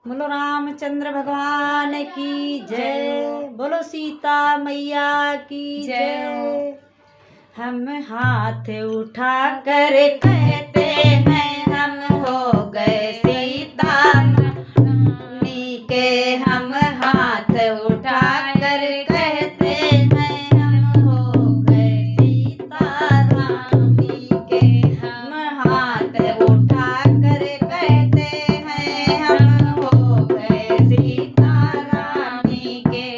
बोलो रामचंद्र भगवान की जय। बोलो सीता मैया की जय। हम हाथ उठा कर कहते हैं हम हो गए सीता रानी के। हम हाथ उठा कर कहते हैं हम हो गए सीता रानी के। हम हाथ उठा कर कहते हैं हम हो गए सीता रानी के।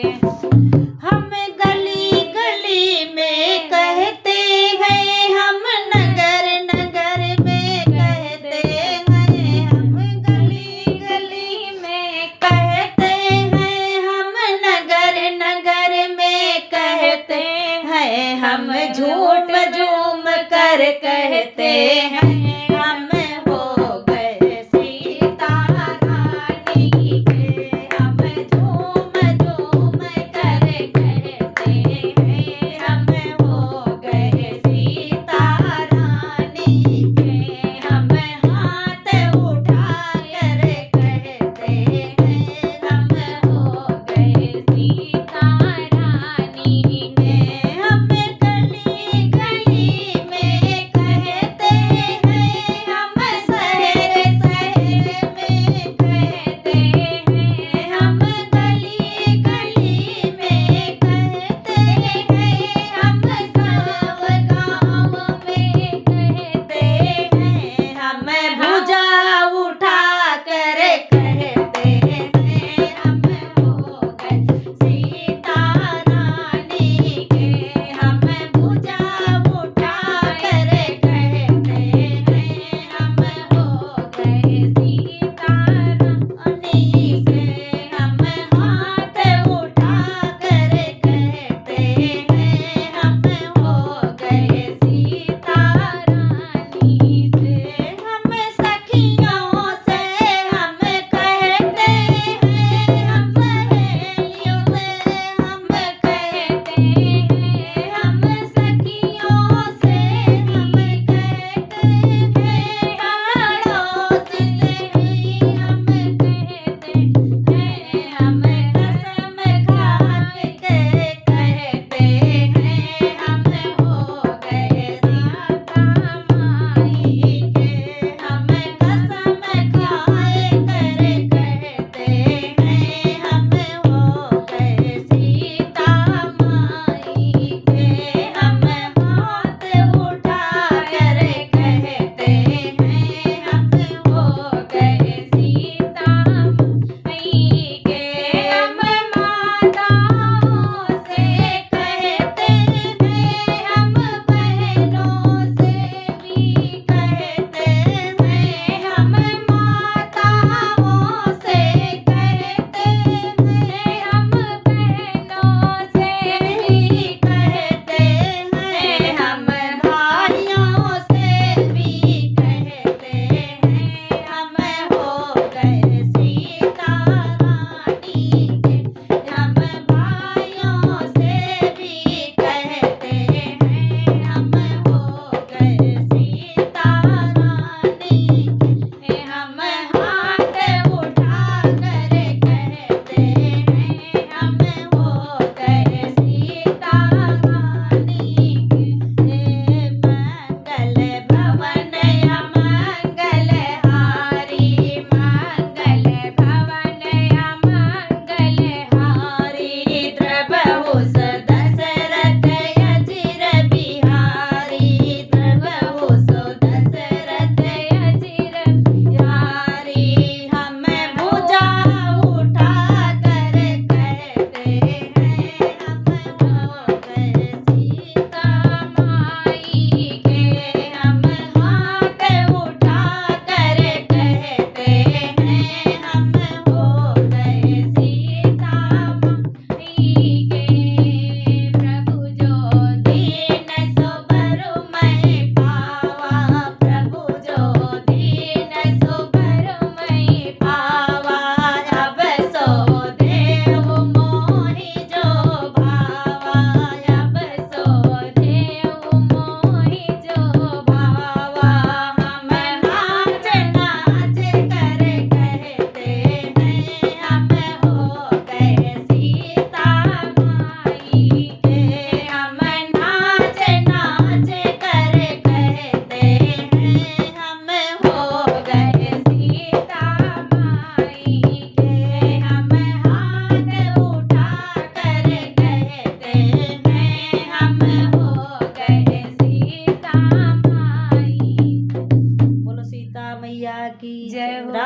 हम गली गली में कहते हैं, हम नगर नगर में कहते हैं। हम गली गली में कहते हैं, हम नगर नगर में कहते हैं। हम झूम झूम कर कहते हैं हम हो गए सीता रानी के। हम झूम झूम कर कहते हैं हम हो गए सीता रानी के। हम हाथ उठा कर कहते हैं हम हो गए सीता रानी के। हम गली गली में कहते हैं,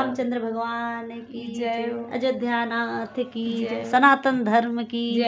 रामचंद्र भगवान की जय। अयोध्या नाथ की जय। सनातन धर्म की